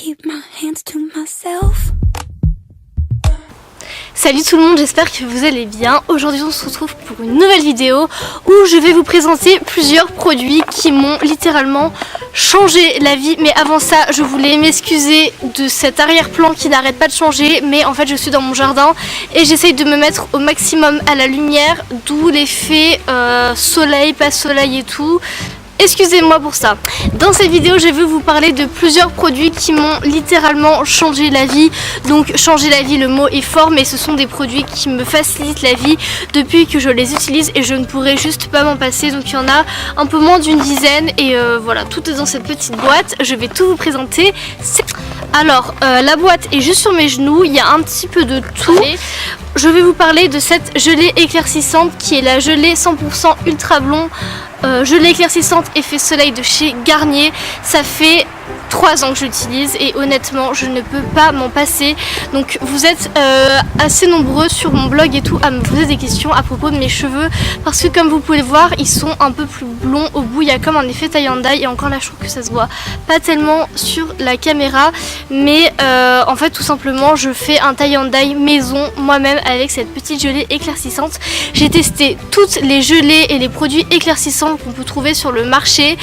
keep my hands to myself. Salut tout le monde, j'espère que vous allez bien. Aujourd'hui on se retrouve pour une nouvelle vidéo où je vais vous présenter plusieurs produits qui m'ont littéralement changé la vie. Mais avant ça, je voulais m'excuser de cet arrière-plan qui n'arrête pas de changer. Mais en fait je suis dans mon jardin et j'essaye de me mettre au maximum à la lumière, d'où l'effet soleil, pas soleil et tout. Excusez-moi pour ça. Dans cette vidéo, je vais vous parler de plusieurs produits qui m'ont littéralement changé la vie. Donc changer la vie, le mot est fort, mais ce sont des produits qui me facilitent la vie depuis que je les utilise et je ne pourrais juste pas m'en passer. Donc il y en a un peu moins d'une dizaine et voilà, tout est dans cette petite boîte. Je vais tout vous présenter. Alors, la boîte est juste sur mes genoux, il y a un petit peu de tout. Je vais vous parler de cette gelée éclaircissante qui est la gelée 100% ultra blond. Gelée éclaircissante effet soleil de chez Garnier. Ça fait 3 ans que j'utilise et honnêtement je ne peux pas m'en passer. Donc vous êtes assez nombreux sur mon blog et tout à me poser des questions à propos de mes cheveux, parce que comme vous pouvez le voir, ils sont un peu plus blonds au bout. Il y a comme un effet tie and dye et encore là je trouve que ça se voit pas tellement sur la caméra, mais en fait tout simplement je fais un tie and dye maison moi-même avec cette petite gelée éclaircissante. J'ai testé toutes les gelées et les produits éclaircissants qu'on peut trouver sur le marché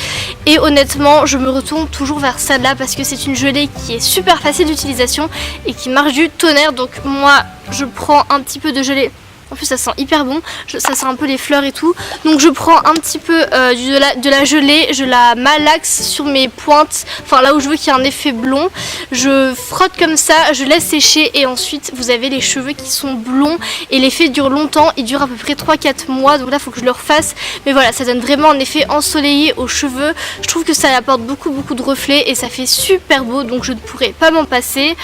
et honnêtement je me retourne toujours vers ça là parce que c'est une gelée qui est super facile d'utilisation et qui marche du tonnerre. Donc moi je prends un petit peu de gelée. En plus ça sent hyper bon, ça sent un peu les fleurs et tout. Donc je prends un petit peu de la gelée, je la malaxe sur mes pointes, enfin là où je veux qu'il y ait un effet blond. Je frotte comme ça, je laisse sécher et ensuite vous avez les cheveux qui sont blonds et l'effet dure longtemps, il dure à peu près 3-4 mois. Donc là il faut que je le refasse, mais voilà, ça donne vraiment un effet ensoleillé aux cheveux. Je trouve que ça apporte beaucoup de reflets et ça fait super beau, donc je ne pourrais pas m'en passer.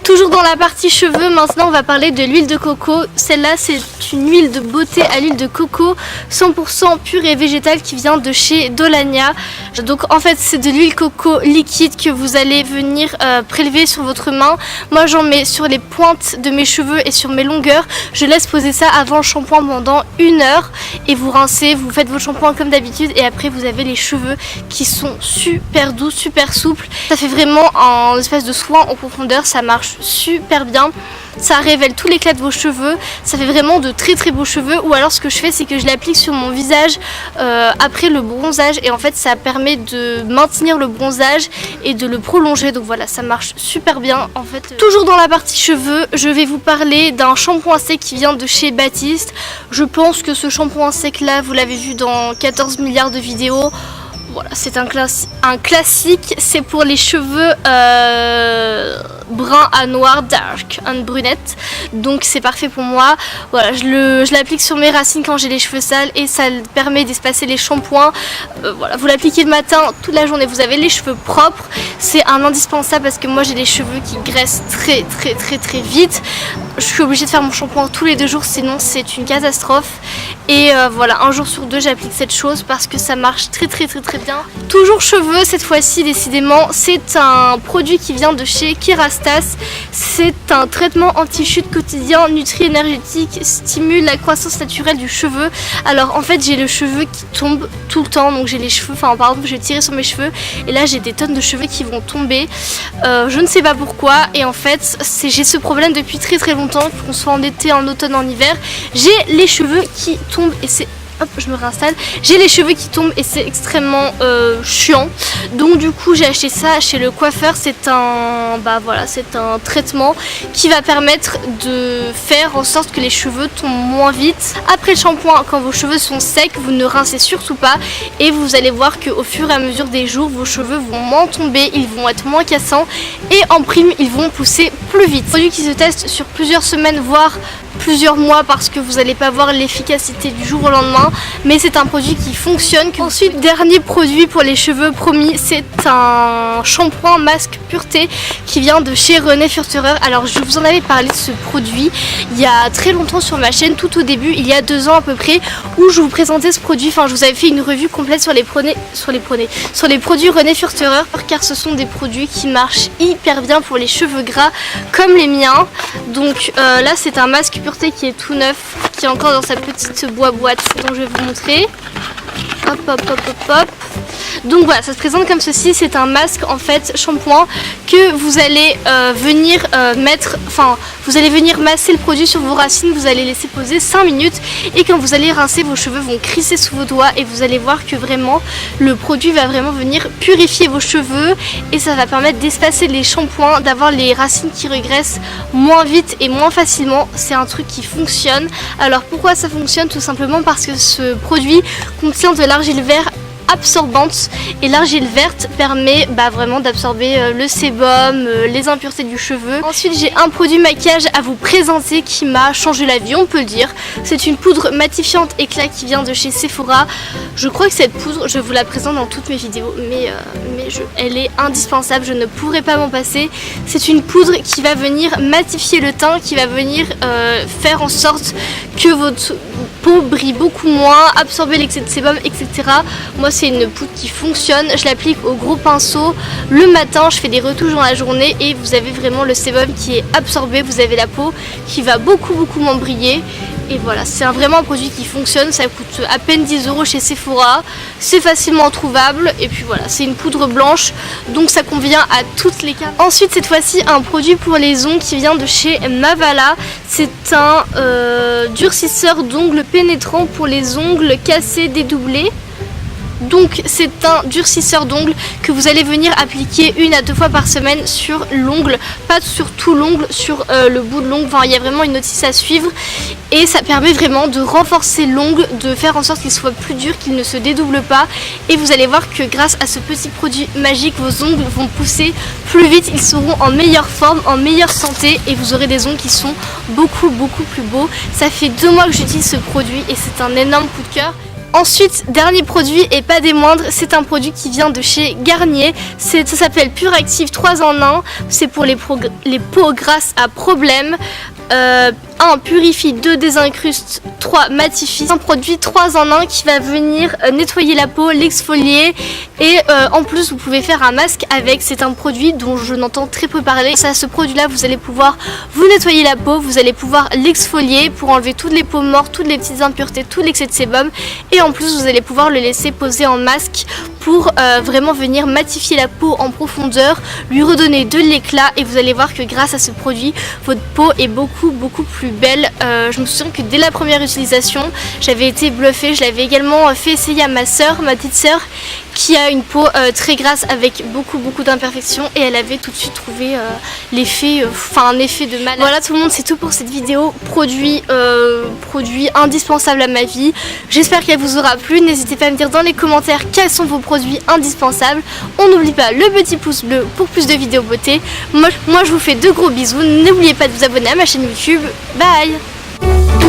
Toujours dans la partie cheveux, maintenant on va parler de l'huile de coco. Celle-là c'est une huile de beauté à l'huile de coco 100% pure et végétale qui vient de chez Dolania. Donc en fait c'est de l'huile coco liquide que vous allez venir prélever sur votre main. Moi j'en mets sur les pointes de mes cheveux et sur mes longueurs. Je laisse poser ça avant le shampoing pendant 1 heure et vous rincez, vous faites votre shampoing comme d'habitude et après vous avez les cheveux qui sont super doux, super souples. Ça fait vraiment un espèce de soin en profondeur, ça marche super bien. Ça révèle tout l'éclat de vos cheveux, ça fait vraiment de très beaux cheveux. Ou alors ce que je fais c'est que je l'applique sur mon visage après le bronzage et en fait ça permet de maintenir le bronzage et de le prolonger. Donc voilà, ça marche super bien en fait. Toujours dans la partie cheveux, je vais vous parler d'un shampoing sec qui vient de chez Baptiste. Je pense que ce shampoing sec là vous l'avez vu dans 14 milliards de vidéos. Voilà, c'est un classique, c'est pour les cheveux brun à noir, dark and brunette, donc c'est parfait pour moi. Voilà, je l'applique sur mes racines quand j'ai les cheveux sales et ça permet d'espacer les shampoings. Voilà, vous l'appliquez le matin, toute la journée, vous avez les cheveux propres. C'est un indispensable parce que moi j'ai les cheveux qui graissent très vite. Je suis obligée de faire mon shampoing tous les 2 jours, sinon c'est une catastrophe. Et voilà, 1 jour sur 2 j'applique cette chose parce que ça marche très bien. Toujours cheveux cette fois-ci, décidément, c'est un produit qui vient de chez Kerastase. C'est un traitement anti-chute quotidien, nutri-énergétique, stimule la croissance naturelle du cheveu. Alors en fait j'ai le cheveu qui tombe tout le temps, donc j'ai les cheveux, enfin par exemple je vais tirer sur mes cheveux et là j'ai des tonnes de cheveux qui vont tomber. Je ne sais pas pourquoi et en fait j'ai ce problème depuis très longtemps, qu'on soit en été, en automne, en hiver. J'ai les cheveux qui tombent et c'est... Hop, je me réinstalle. J'ai les cheveux qui tombent et c'est extrêmement chiant. Donc du coup j'ai acheté ça chez le coiffeur. C'est un traitement qui va permettre de faire en sorte que les cheveux tombent moins vite. Après le shampoing, quand vos cheveux sont secs, vous ne rincez surtout pas et vous allez voir qu'au fur et à mesure des jours, vos cheveux vont moins tomber, ils vont être moins cassants et en prime ils vont pousser plus vite. C'est un produit qui se teste sur plusieurs semaines voire plusieurs mois parce que vous n'allez pas voir l'efficacité du jour au lendemain, mais c'est un produit qui fonctionne. Ensuite, dernier produit pour les cheveux promis, c'est un shampoing masque pureté qui vient de chez René Furterer. Alors je vous en avais parlé de ce produit il y a très longtemps sur ma chaîne, tout au début, il y a 2 ans à peu près, où je vous présentais ce produit. Enfin je vous avais fait une revue complète sur les produits René Furterer, car ce sont des produits qui marchent hyper bien pour les cheveux gras comme les miens. Donc là c'est un masque pureté qui est tout neuf, qui est encore dans sa petite boîte dont je vais vous montrer. Hop. Donc voilà, ça se présente comme ceci. C'est un masque en fait shampoing que vous allez venir vous allez venir masser le produit sur vos racines. Vous allez laisser poser 5 minutes et quand vous allez rincer, vos cheveux vont crisser sous vos doigts et vous allez voir que vraiment le produit va vraiment venir purifier vos cheveux et ça va permettre d'espacer les shampoings, d'avoir les racines qui régressent moins vite et moins facilement. C'est un truc qui fonctionne. Alors pourquoi ça fonctionne? Tout simplement parce que ce produit contient de l'argile verte absorbante et l'argile verte permet vraiment d'absorber le sébum, les impuretés du cheveu. Ensuite j'ai un produit maquillage à vous présenter qui m'a changé la vie, on peut le dire. C'est une poudre matifiante éclat qui vient de chez Sephora. Je crois que cette poudre, je vous la présente dans toutes mes vidéos, mais elle est indispensable, je ne pourrais pas m'en passer. C'est une poudre qui va venir matifier le teint, qui va venir faire en sorte que votre peau brille beaucoup moins, absorber l'excès de sébum, etc. Moi c'est une poudre qui fonctionne, je l'applique au gros pinceau le matin, je fais des retouches dans la journée et vous avez vraiment le sébum qui est absorbé, vous avez la peau qui va beaucoup moins briller. Et voilà, c'est vraiment un produit qui fonctionne, ça coûte à peine 10 € chez Sephora, c'est facilement trouvable et puis voilà, c'est une poudre blanche donc ça convient à toutes les cas. Ensuite cette fois-ci un produit pour les ongles qui vient de chez Mavala, c'est un durcisseur d'ongles pénétrant pour les ongles cassés dédoublés. Donc c'est un durcisseur d'ongles que vous allez venir appliquer 1 à 2 fois par semaine sur l'ongle, pas sur tout l'ongle, sur le bout de l'ongle, il y a vraiment une notice à suivre et ça permet vraiment de renforcer l'ongle, de faire en sorte qu'il soit plus dur, qu'il ne se dédouble pas et vous allez voir que grâce à ce petit produit magique, vos ongles vont pousser plus vite, ils seront en meilleure forme, en meilleure santé et vous aurez des ongles qui sont beaucoup plus beaux. Ça fait 2 mois que j'utilise ce produit et c'est un énorme coup de cœur. Ensuite, dernier produit et pas des moindres, c'est un produit qui vient de chez Garnier. Ça s'appelle Pure Active 3 en 1. C'est pour les peaux grasses à problème. 1 purifie, 2 désincruste, 3 matifie. Un produit 3 en 1 qui va venir nettoyer la peau, l'exfolier et en plus vous pouvez faire un masque avec. C'est un produit dont je n'entends très peu parler. À ce produit là vous allez pouvoir vous nettoyer la peau, vous allez pouvoir l'exfolier pour enlever toutes les peaux mortes, toutes les petites impuretés, tout l'excès de sébum et en plus vous allez pouvoir le laisser poser en masque pour vraiment venir matifier la peau en profondeur, lui redonner de l'éclat et vous allez voir que grâce à ce produit votre peau est beaucoup plus belle. Je me souviens que dès la première utilisation j'avais été bluffée. Je l'avais également fait essayer à ma soeur, ma petite soeur qui a une peau très grasse avec beaucoup d'imperfections et elle avait tout de suite trouvé l'effet, un effet de malade. Voilà tout le monde, c'est tout pour cette vidéo. Produit indispensable à ma vie. J'espère qu'elle vous aura plu. N'hésitez pas à me dire dans les commentaires quels sont vos produits indispensables. On n'oublie pas le petit pouce bleu pour plus de vidéos beauté. Moi je vous fais de gros bisous. N'oubliez pas de vous abonner à ma chaîne YouTube. Bye.